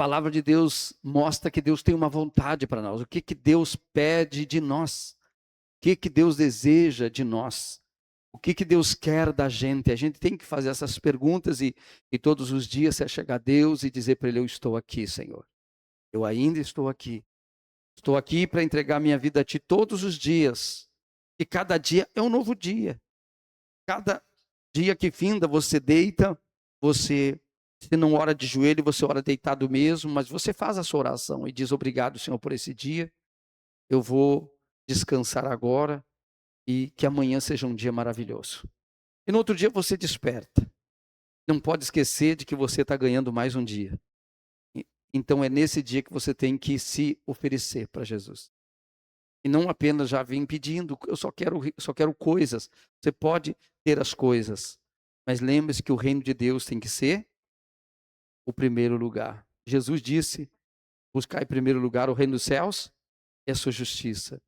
palavra de Deus mostra que Deus tem uma vontade para nós. O que que Deus pede de nós? O que que Deus deseja de nós? O que que Deus quer da gente? A gente tem que fazer essas perguntas e todos os dias se chegar a Deus e dizer para Ele: eu estou aqui, Senhor. Eu ainda estou aqui. Estou aqui para entregar minha vida a Ti todos os dias. E cada dia é um novo dia. Cada dia que finda, você deita, você não ora de joelho, você ora deitado mesmo, mas você faz a sua oração e diz: obrigado, Senhor, por esse dia. Eu vou descansar agora e que amanhã seja um dia maravilhoso. E no outro dia você desperta. Não pode esquecer de que você está ganhando mais um dia. Então é nesse dia que você tem que se oferecer para Jesus. E não apenas já vir pedindo: eu só quero coisas. Você pode ter as coisas, mas lembre-se que o reino de Deus tem que ser o primeiro lugar. Jesus disse: buscar em primeiro lugar o reino dos céus e a sua justiça.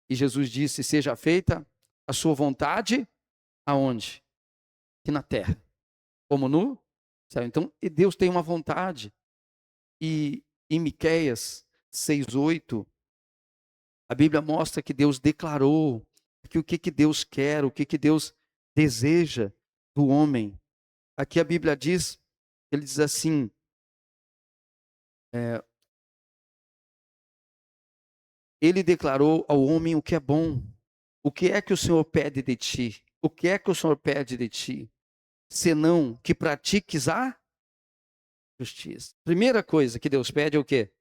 E Jesus disse: seja feita a sua vontade, aonde? Aqui na terra, como no céu. Então, Deus tem uma vontade. E em Miqueias 6:8, a Bíblia mostra que Deus declarou que o que Deus quer, o que Deus deseja do homem. Aqui a Bíblia diz, ele diz assim, ele declarou ao homem o que é bom. O que é que o Senhor pede de ti? O que é que o Senhor pede de ti? Senão que pratiques a justiça. Primeira coisa que Deus pede é o quê?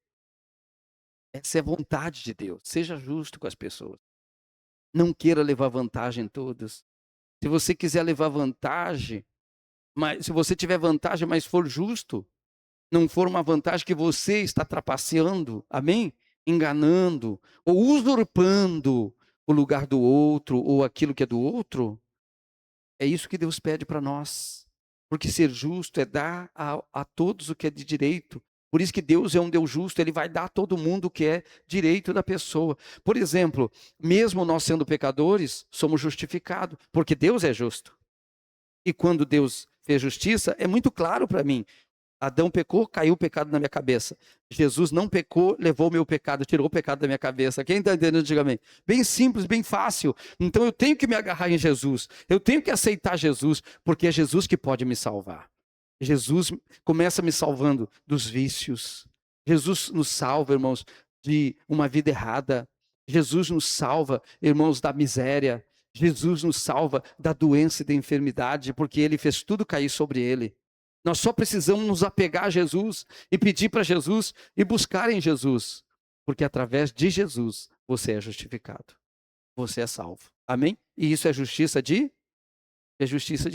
Essa é a vontade de Deus. Seja justo com as pessoas. Não queira levar vantagem em todos. Se você quiser levar vantagem, mas se você tiver vantagem, mas for justo, não for uma vantagem que você está trapaceando, amém? Enganando ou usurpando o lugar do outro ou aquilo que é do outro, é isso que Deus pede para nós. Porque ser justo é dar a todos o que é de direito. Por isso que Deus é um Deus justo, Ele vai dar a todo mundo o que é direito da pessoa. Por exemplo, mesmo nós sendo pecadores, somos justificados, porque Deus é justo. E quando Deus fez justiça, é muito claro para mim. Adão pecou, caiu o pecado na minha cabeça. Jesus não pecou, levou o meu pecado, tirou o pecado da minha cabeça. Quem está entendendo, diga amém. Bem simples, bem fácil. Então eu tenho que me agarrar em Jesus. Eu tenho que aceitar Jesus, porque é Jesus que pode me salvar. Jesus começa me salvando dos vícios. Jesus nos salva, irmãos, de uma vida errada. Jesus nos salva, irmãos, da miséria. Jesus nos salva da doença e da enfermidade, porque Ele fez tudo cair sobre Ele. Nós só precisamos nos apegar a Jesus e pedir para Jesus e buscar em Jesus, porque através de Jesus você é justificado, você é salvo. Amém? E isso é justiça de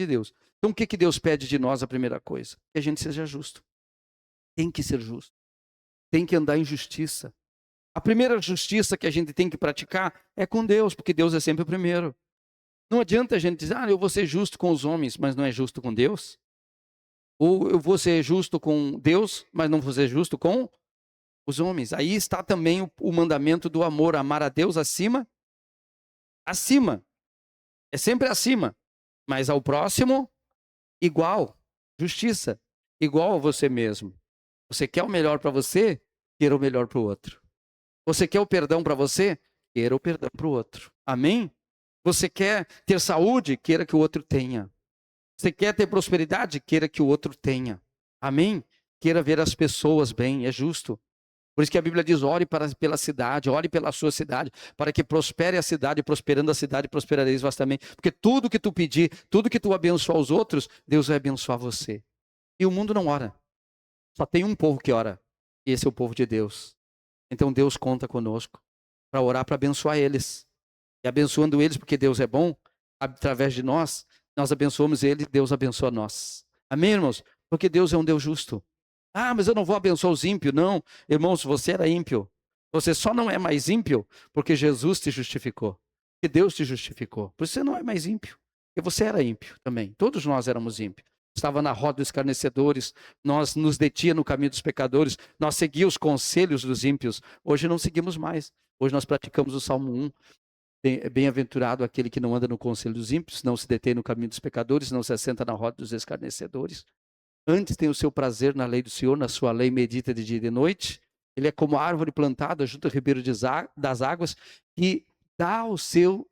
Deus. Então o que que Deus pede de nós? A primeira coisa, que a gente seja justo. Tem que ser justo. Tem que andar em justiça. A primeira justiça que a gente tem que praticar é com Deus, porque Deus é sempre o primeiro. Não adianta a gente dizer: eu vou ser justo com os homens, mas não é justo com Deus. Ou eu vou ser justo com Deus, mas não vou ser justo com os homens. Aí está também o mandamento do amor, amar a Deus acima. É sempre acima. Mas ao próximo, igual. Justiça. Igual a você mesmo. Você quer o melhor para você? Queira o melhor para o outro. Você quer o perdão para você? Queira o perdão para o outro. Amém? Você quer ter saúde? Queira que o outro tenha. Você quer ter prosperidade? Queira que o outro tenha. Amém? Queira ver as pessoas bem, é justo. Por isso que a Bíblia diz: ore pela cidade, ore pela sua cidade, para que prospere a cidade, prosperando a cidade, prosperareis vastamente. Porque tudo que tu pedir, tudo que tu abençoar os outros, Deus vai abençoar você. E o mundo não ora. Só tem um povo que ora. E esse é o povo de Deus. Então Deus conta conosco para orar, para abençoar eles. E abençoando eles, porque Deus é bom, através de nós abençoamos ele, Deus abençoa nós. Amém, irmãos? Porque Deus é um Deus justo. Mas eu não vou abençoar os ímpios. Não, irmãos, você era ímpio. Você só não é mais ímpio porque Jesus te justificou. Que Deus te justificou. Por isso você não é mais ímpio. Porque você era ímpio também. Todos nós éramos ímpios. Estava na roda dos escarnecedores, nós nos detinha no caminho dos pecadores, nós seguíamos os conselhos dos ímpios. Hoje não seguimos mais. Hoje nós praticamos o Salmo 1. Bem-aventurado aquele que não anda no conselho dos ímpios, não se detém no caminho dos pecadores, não se assenta na roda dos escarnecedores. Antes tem o seu prazer na lei do Senhor, na sua lei medita de dia e de noite. Ele é como a árvore plantada junto ao ribeiro das águas, que dá o seu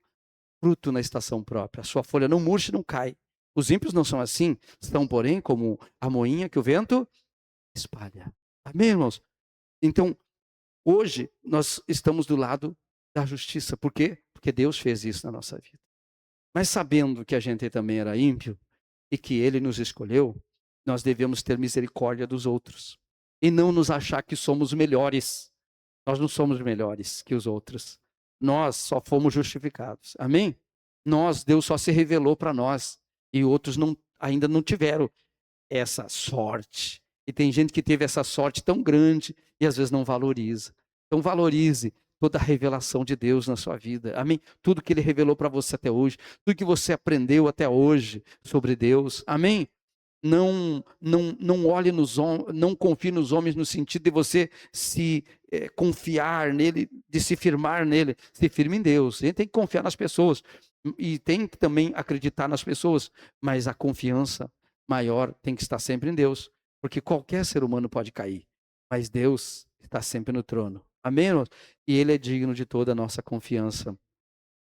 fruto na estação própria. A sua folha não murcha e não cai. Os ímpios não são assim, são, porém, como a moinha que o vento espalha. Amém, irmãos? Então, hoje, nós estamos do lado da justiça. Por quê? Porque Deus fez isso na nossa vida. Mas sabendo que a gente também era ímpio e que Ele nos escolheu, nós devemos ter misericórdia dos outros. E não nos achar que somos melhores. Nós não somos melhores que os outros. Nós só fomos justificados. Amém? Deus só se revelou para nós. E outros ainda não tiveram essa sorte. E tem gente que teve essa sorte tão grande e às vezes não valoriza. Então valorize toda a revelação de Deus na sua vida. Amém? Tudo que Ele revelou para você até hoje. Tudo que você aprendeu até hoje sobre Deus. Amém? Não olhe não confie nos homens no sentido de você se confiar nele, de se firmar nele. Se firme em Deus. A gente tem que confiar nas pessoas e tem que também acreditar nas pessoas, mas a confiança maior tem que estar sempre em Deus, porque qualquer ser humano pode cair, mas Deus está sempre no trono. Amém, irmãos? E Ele é digno de toda a nossa confiança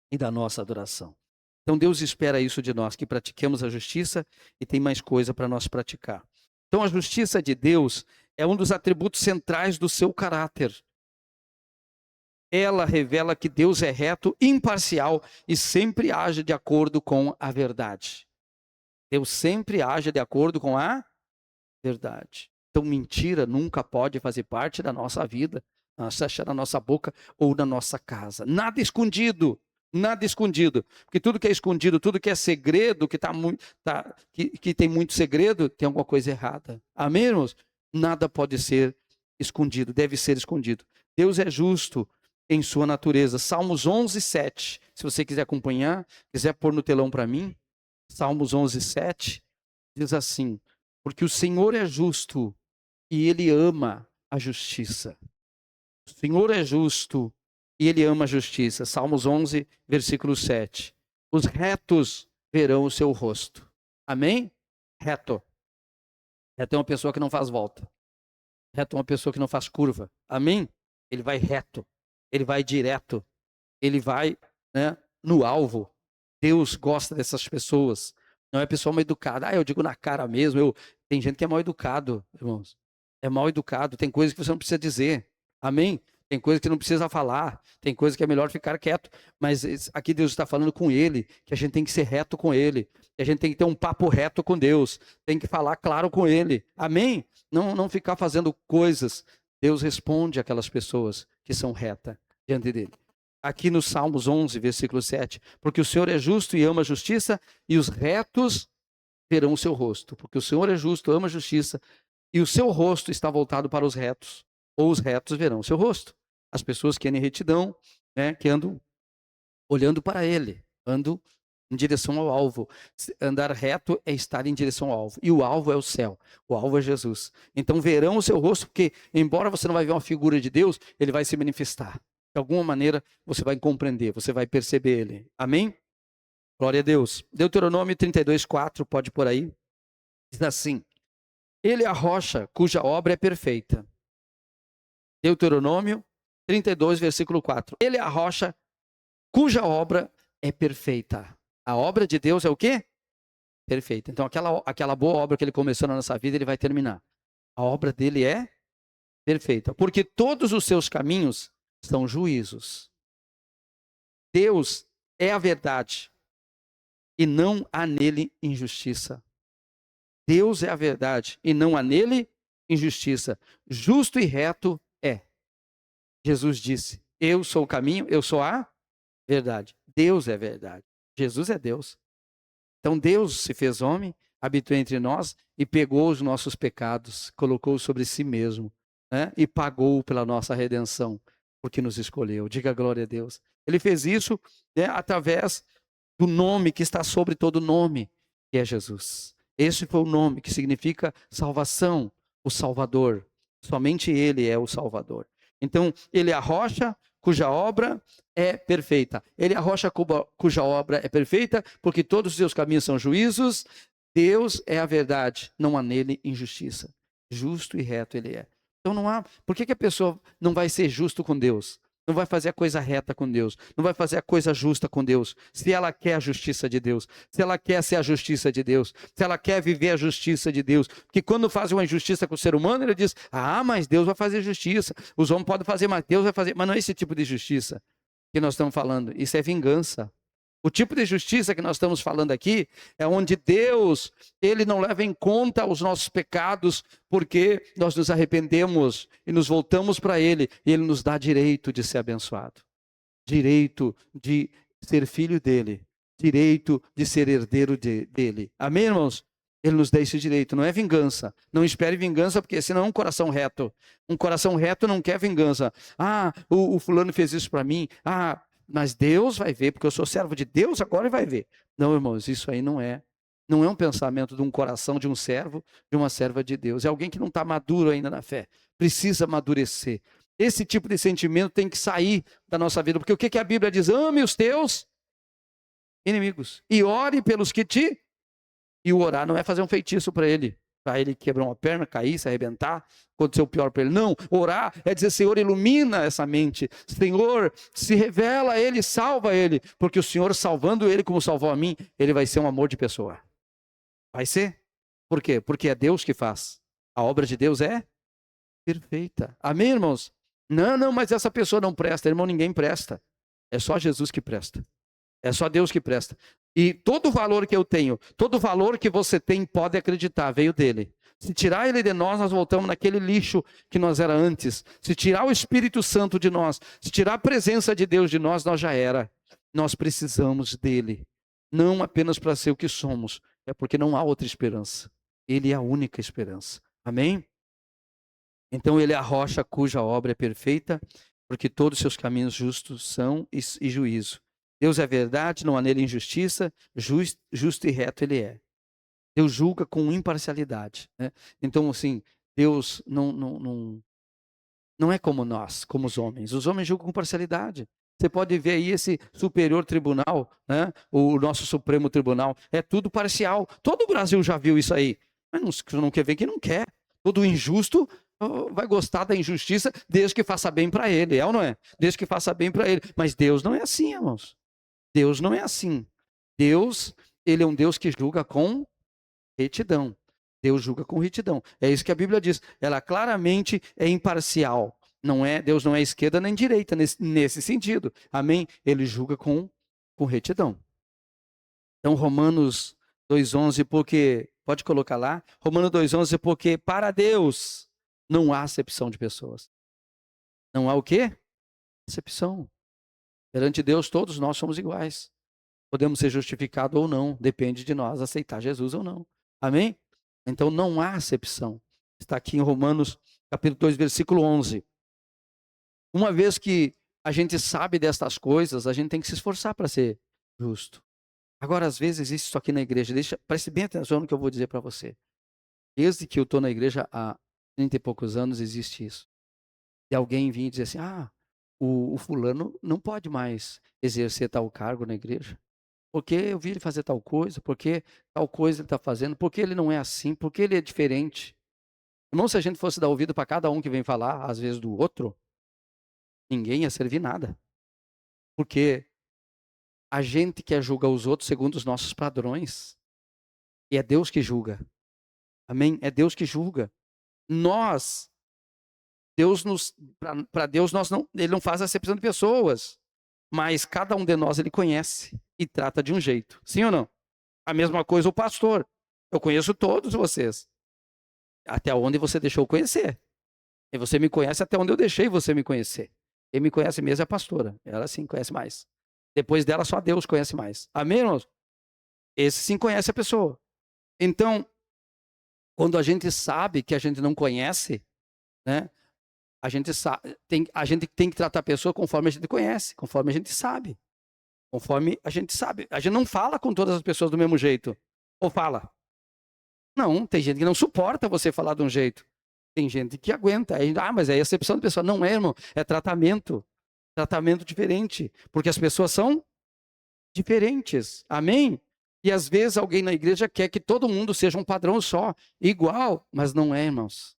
e da nossa adoração. Então Deus espera isso de nós, que pratiquemos a justiça, e tem mais coisa para nós praticar. Então a justiça de Deus é um dos atributos centrais do seu caráter. Ela revela que Deus é reto, imparcial e sempre age de acordo com a verdade. Deus sempre age de acordo com a verdade. Então mentira nunca pode fazer parte da nossa vida, na nossa boca ou na nossa casa. Nada escondido. Nada escondido, porque tudo que é escondido, tudo que é segredo, que tem muito segredo, tem alguma coisa errada. Amém, irmãos? Nada pode ser escondido, deve ser escondido. Deus é justo em sua natureza. Salmos 11, 7. Se você quiser acompanhar, quiser pôr no telão para mim, Salmos 11, 7, diz assim: porque o Senhor é justo e Ele ama a justiça. O Senhor é justo e Ele ama a justiça. Salmos 11, versículo 7. Os retos verão o seu rosto. Amém? Reto. Reto é uma pessoa que não faz volta. Reto é uma pessoa que não faz curva. Amém? Ele vai reto. Ele vai direto. Ele vai, no alvo. Deus gosta dessas pessoas. Não é pessoa mal educada. Eu digo na cara mesmo. Tem gente que é mal educado, irmãos. É mal educado. Tem coisas que você não precisa dizer. Amém? Tem coisa que não precisa falar, tem coisa que é melhor ficar quieto, mas aqui Deus está falando com ele, que a gente tem que ser reto com ele, que a gente tem que ter um papo reto com Deus, tem que falar claro com ele, amém? Não ficar fazendo coisas. Deus responde àquelas pessoas que são retas diante dele. Aqui no Salmos 11, versículo 7, porque o Senhor é justo e ama a justiça, e os retos verão o seu rosto, porque o Senhor é justo, ama a justiça, e o seu rosto está voltado para os retos, ou os retos verão o seu rosto. As pessoas que andam em retidão, que andam olhando para Ele, andam em direção ao alvo. Andar reto é estar em direção ao alvo. E o alvo é o céu, o alvo é Jesus. Então verão o seu rosto, porque embora você não vai ver uma figura de Deus, Ele vai se manifestar. De alguma maneira você vai compreender, você vai perceber Ele. Amém? Glória a Deus. Deuteronômio 32, 4, pode por aí. Diz assim: Ele é a rocha cuja obra é perfeita. Deuteronômio 32, versículo 4. Ele é a rocha cuja obra é perfeita. A obra de Deus é o quê? Perfeita. Então aquela boa obra que Ele começou na nossa vida, Ele vai terminar. A obra dele é perfeita. Porque todos os seus caminhos são juízos. Deus é a verdade. E não há nele injustiça. Deus é a verdade. E não há nele injustiça. Justo e reto é. Jesus disse: eu sou o caminho, eu sou a verdade. Deus é verdade. Jesus é Deus. Então Deus se fez homem, habitou entre nós e pegou os nossos pecados, colocou sobre si mesmo, e pagou pela nossa redenção, porque nos escolheu. Diga glória a Deus. Ele fez isso através do nome que está sobre todo nome, que é Jesus. Esse foi o nome que significa salvação, o Salvador. Somente Ele é o Salvador. Então, Ele é a rocha cuja obra é perfeita. Ele é a rocha cuja obra é perfeita, porque todos os seus caminhos são juízos. Deus é a verdade, não há nele injustiça. Justo e reto ele é. Então não há. Por que a pessoa não vai ser justo com Deus? Não vai fazer a coisa reta com Deus? Não vai fazer a coisa justa com Deus? Se ela quer a justiça de Deus, se ela quer ser a justiça de Deus, se ela quer viver a justiça de Deus. Porque quando faz uma injustiça com o ser humano, ele diz: ah, mas Deus vai fazer justiça. Os homens podem fazer, mas Deus vai fazer. Mas não é esse tipo de justiça que nós estamos falando. Isso é vingança. O tipo de justiça que nós estamos falando aqui é onde Deus, ele não leva em conta os nossos pecados, porque nós nos arrependemos e nos voltamos para ele, e ele nos dá direito de ser abençoado, direito de ser filho dele, direito de ser herdeiro dele. Amém, irmãos? Ele nos dá esse direito, não é vingança. Não espere vingança, porque senão é um coração reto. Um coração reto não quer vingança. Ah, o fulano fez isso para mim. Ah, mas Deus vai ver, porque eu sou servo de Deus, agora ele vai ver. Não, irmãos, isso aí não é um pensamento de um coração de um servo, de uma serva de Deus. É alguém que não está maduro ainda na fé, precisa amadurecer. Esse tipo de sentimento tem que sair da nossa vida, porque o que a Bíblia diz? Ame os teus inimigos e ore pelos que te... E o orar não é fazer um feitiço para ele quebrar uma perna, cair, se arrebentar, acontecer o pior para ele. Não, orar é dizer: Senhor, ilumina essa mente. Senhor, se revela a ele, salva ele. Porque o Senhor, salvando ele como salvou a mim, ele vai ser um amor de pessoa. Vai ser. Por quê? Porque é Deus que faz. A obra de Deus é perfeita. Amém, irmãos? Não, mas essa pessoa não presta. Irmão, ninguém presta. É só Jesus que presta. É só Deus que presta. E todo o valor que eu tenho, todo o valor que você tem, pode acreditar, veio dele. Se tirar ele de nós, nós voltamos naquele lixo que nós era antes. Se tirar o Espírito Santo de nós, se tirar a presença de Deus de nós, nós já era. Nós precisamos dele. Não apenas para ser o que somos, é porque não há outra esperança. Ele é a única esperança. Amém? Então ele é a rocha cuja obra é perfeita, porque todos os seus caminhos justos são e juízo. Deus é verdade, não há nele injustiça, justo e reto ele é. Deus julga com imparcialidade. Né? Então, assim, Deus não é como nós, como os homens. Os homens julgam com parcialidade. Você pode ver aí esse superior tribunal, né? O nosso Supremo Tribunal, é tudo parcial. Todo o Brasil já viu isso aí. Mas não quer ver quem não quer. Todo injusto vai gostar da injustiça desde que faça bem para ele, é ou não é? Desde que faça bem para ele. Mas Deus não é assim, irmãos. Deus não é assim. Deus, ele é um Deus que julga com retidão. Deus julga com retidão. É isso que a Bíblia diz. Ela claramente é imparcial. Deus não é esquerda nem direita nesse sentido. Amém? Ele julga com retidão. Então, Romanos 2,11, porque... Pode colocar lá. Romanos 2,11, porque para Deus não há acepção de pessoas. Não há o quê? Acepção. Perante Deus, todos nós somos iguais. Podemos ser justificados ou não, depende de nós aceitar Jesus ou não. Amém? Então não há acepção. Está aqui em Romanos, capítulo 2, versículo 11. Uma vez que a gente sabe destas coisas, a gente tem que se esforçar para ser justo. Agora, às vezes, existe isso aqui na igreja. Preste bem atenção no que eu vou dizer para você. Desde que eu estou na igreja há 30 e poucos anos, existe isso. E alguém vir e dizer assim: o fulano não pode mais exercer tal cargo na igreja. Porque eu vi ele fazer tal coisa, porque tal coisa ele está fazendo, porque ele não é assim, porque ele é diferente. Irmão, se a gente fosse dar ouvido para cada um que vem falar, às vezes, do outro, ninguém ia servir nada. Porque a gente quer julgar os outros segundo os nossos padrões. E é Deus que julga. Amém? É Deus que julga. Para Deus, ele não faz acepção de pessoas. Mas cada um de nós ele conhece e trata de um jeito. Sim ou não? A mesma coisa o pastor. Eu conheço todos vocês. Até onde você deixou conhecer. E você me conhece até onde eu deixei você me conhecer. Quem me conhece mesmo é a pastora. Ela sim conhece mais. Depois dela, só Deus conhece mais. Amém, irmãos? Esse sim conhece a pessoa. Então, quando a gente sabe que a gente não conhece, né? A gente tem que tratar a pessoa conforme a gente conhece, conforme a gente sabe. Conforme a gente sabe. A gente não fala com todas as pessoas do mesmo jeito. Ou fala? Não, tem gente que não suporta você falar de um jeito. Tem gente que aguenta. Mas é acepção de pessoa. Não é, irmão. É tratamento. Tratamento diferente. Porque as pessoas são diferentes. Amém? E às vezes alguém na igreja quer que todo mundo seja um padrão só, igual, mas não é, irmãos.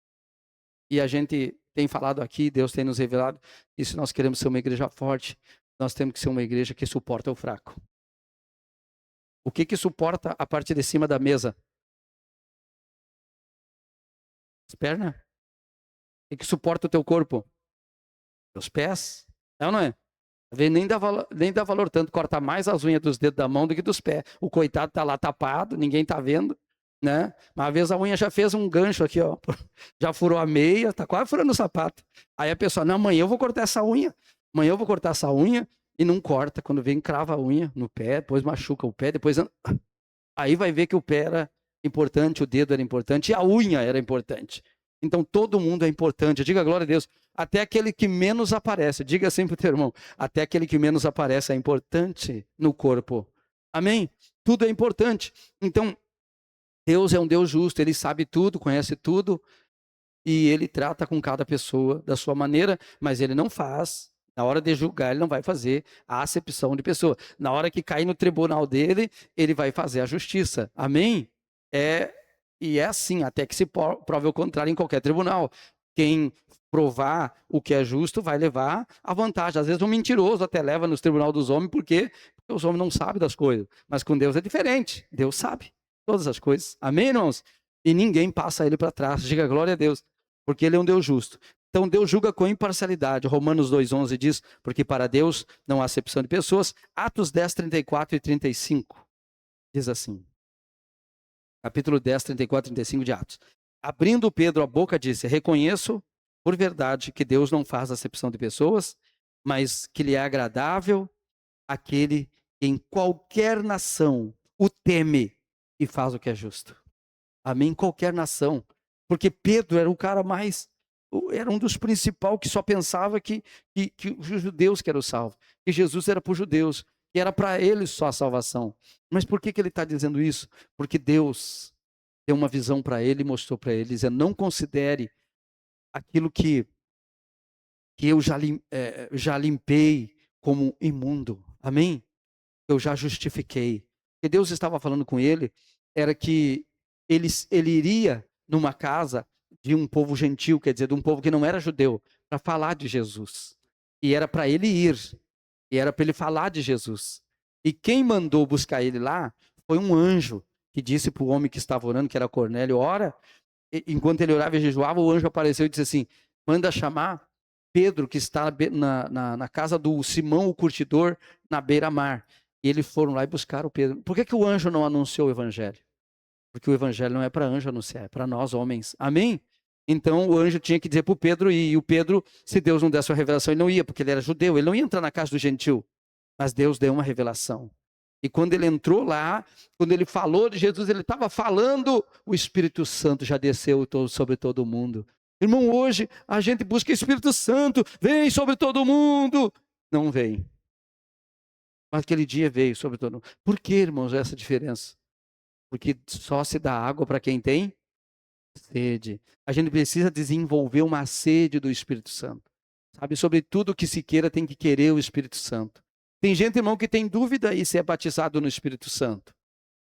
E a gente tem falado aqui, Deus tem nos revelado, que se nós queremos ser uma igreja forte, nós temos que ser uma igreja que suporta o fraco. O que suporta a parte de cima da mesa? As pernas. O que suporta o teu corpo? Os pés. É ou não é? Nem dá valor tanto cortar mais as unhas dos dedos da mão do que dos pés. O coitado tá lá tapado, ninguém tá vendo, né? Uma vez a unha já fez um gancho aqui, ó. Já furou a meia, tá quase furando o sapato. Aí a pessoa, não, amanhã eu vou cortar essa unha. Amanhã eu vou cortar essa unha e não corta. Quando vem, crava a unha no pé, depois machuca o pé, depois... Aí vai ver que o pé era importante, o dedo era importante e a unha era importante. Então todo mundo é importante. Diga glória a Deus. Até aquele que menos aparece. Diga assim para o teu irmão. Até aquele que menos aparece é importante no corpo. Amém? Tudo é importante. Então, Deus é um Deus justo. Ele sabe tudo, conhece tudo. E ele trata com cada pessoa da sua maneira. Mas ele não faz. Na hora de julgar, ele não vai fazer a acepção de pessoa. Na hora que cair no tribunal dele, ele vai fazer a justiça. Amém? E é assim, até que se prove o contrário em qualquer tribunal. Quem provar o que é justo vai levar a vantagem. Às vezes um mentiroso até leva nos tribunal dos homens, porque os homens não sabem das coisas. Mas com Deus é diferente. Deus sabe todas as coisas. Amém, irmãos? E ninguém passa ele para trás. Diga glória a Deus, porque ele é um Deus justo. Então Deus julga com imparcialidade. Romanos 2,11 diz, porque para Deus não há acepção de pessoas. Atos 10, 34 e 35 diz assim. Capítulo 10, 34 e 35 de Atos. Abrindo Pedro a boca, disse, reconheço por verdade que Deus não faz acepção de pessoas, mas que lhe é agradável aquele que em qualquer nação o teme e faz o que é justo. Amém? Qualquer nação. Porque Pedro era o cara mais, era um dos principais que só pensava que os judeus que eram salvos, que Jesus era para os judeus, que era para eles só a salvação. Mas por que ele está dizendo isso? Porque Deus deu uma visão para ele e mostrou para ele, dizendo, não considere aquilo que eu já limpei como imundo. Amém? Eu já justifiquei. O que Deus estava falando com ele era que ele iria numa casa de um povo gentil, quer dizer, de um povo que não era judeu, para falar de Jesus. E era para ele ir. E era para ele falar de Jesus. E quem mandou buscar ele lá foi um anjo que disse para o homem que estava orando, que era Cornélio, ora. Enquanto ele orava e jejuava, o anjo apareceu e disse assim, manda chamar Pedro, que está na casa do Simão, o curtidor, na beira-mar. E eles foram lá e buscaram o Pedro. Por que o anjo não anunciou o evangelho? Porque o evangelho não é para anjo anunciar, é para nós homens. Amém? Então o anjo tinha que dizer para o Pedro ir. E o Pedro, se Deus não desse uma revelação, ele não ia, porque ele era judeu. Ele não ia entrar na casa do gentil. Mas Deus deu uma revelação. E quando ele entrou lá, quando ele falou de Jesus, ele estava falando, o Espírito Santo já desceu sobre todo mundo. Irmão, hoje a gente busca o Espírito Santo, vem sobre todo mundo. Não vem. Mas aquele dia veio sobre todo mundo. Por que, irmãos, essa diferença? Porque só se dá água para quem tem sede. A gente precisa desenvolver uma sede do Espírito Santo. Sabe, sobre tudo que se queira, tem que querer o Espírito Santo. Tem gente, irmão, que tem dúvida aí se é batizado no Espírito Santo.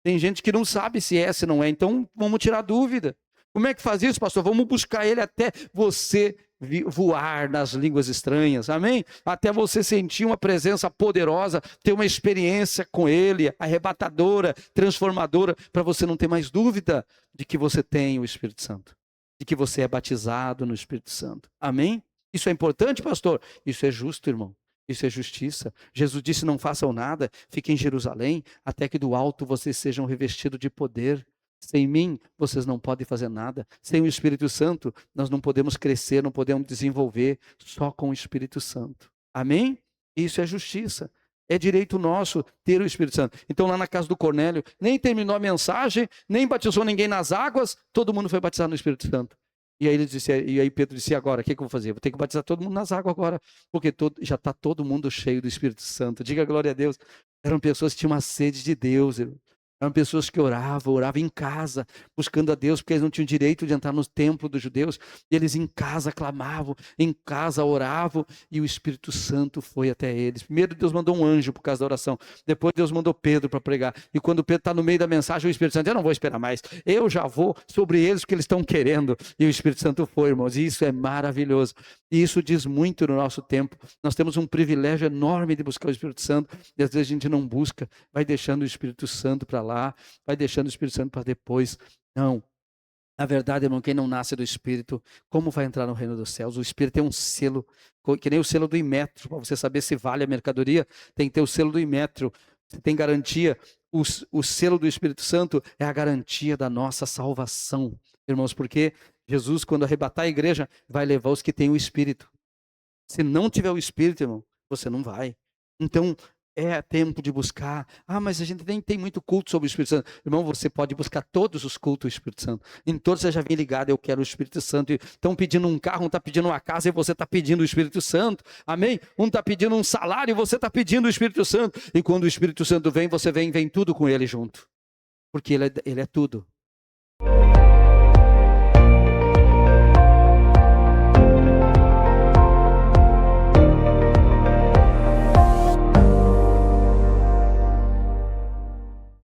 Tem gente que não sabe se é, se não é. Então, vamos tirar dúvida. Como é que faz isso, pastor? Vamos buscar ele até você voar nas línguas estranhas, amém? Até você sentir uma presença poderosa, ter uma experiência com ele, arrebatadora, transformadora, para você não ter mais dúvida de que você tem o Espírito Santo, de que você é batizado no Espírito Santo, amém? Isso é importante, pastor? Isso é justo, irmão. Isso é justiça. Jesus disse, não façam nada, fiquem em Jerusalém, até que do alto vocês sejam revestidos de poder. Sem mim, vocês não podem fazer nada. Sem o Espírito Santo, nós não podemos crescer, não podemos desenvolver, só com o Espírito Santo. Amém? Isso é justiça. É direito nosso ter o Espírito Santo. Então lá na casa do Cornélio, nem terminou a mensagem, nem batizou ninguém nas águas, todo mundo foi batizado no Espírito Santo. E aí Pedro disse, agora, o que eu vou fazer? Vou ter que batizar todo mundo nas águas agora, porque já está todo mundo cheio do Espírito Santo. Diga glória a Deus. Eram pessoas que tinham uma sede de Deus. Eram pessoas que oravam em casa, buscando a Deus, porque eles não tinham direito de entrar no templo dos judeus. E eles em casa clamavam, em casa oravam, e o Espírito Santo foi até eles. Primeiro Deus mandou um anjo por causa da oração. Depois Deus mandou Pedro para pregar. E quando Pedro está no meio da mensagem, o Espírito Santo, eu não vou esperar mais. Eu já vou sobre eles porque eles estão querendo. E o Espírito Santo foi, irmãos. E isso é maravilhoso. E isso diz muito no nosso tempo. Nós temos um privilégio enorme de buscar o Espírito Santo. E às vezes a gente não busca, vai deixando o Espírito Santo para lá, vai deixando o Espírito Santo para depois. Não. Na verdade, irmão, quem não nasce do Espírito, como vai entrar no reino dos céus? O Espírito tem um selo, que nem o selo do Inmetro, para você saber se vale a mercadoria, tem que ter o selo do Inmetro. Você tem garantia. O selo do Espírito Santo é a garantia da nossa salvação, irmãos, porque Jesus, quando arrebatar a igreja, vai levar os que têm o Espírito. Se não tiver o Espírito, irmão, você não vai. Então, é tempo de buscar. Ah, mas a gente nem tem muito culto sobre o Espírito Santo. Irmão, você pode buscar todos os cultos do Espírito Santo. Em todos você já vem ligado, eu quero o Espírito Santo. Estão pedindo um carro, um está pedindo uma casa e você está pedindo o Espírito Santo. Amém? Um está pedindo um salário e você está pedindo o Espírito Santo. E quando o Espírito Santo vem, você vem tudo com ele junto. Porque ele é tudo.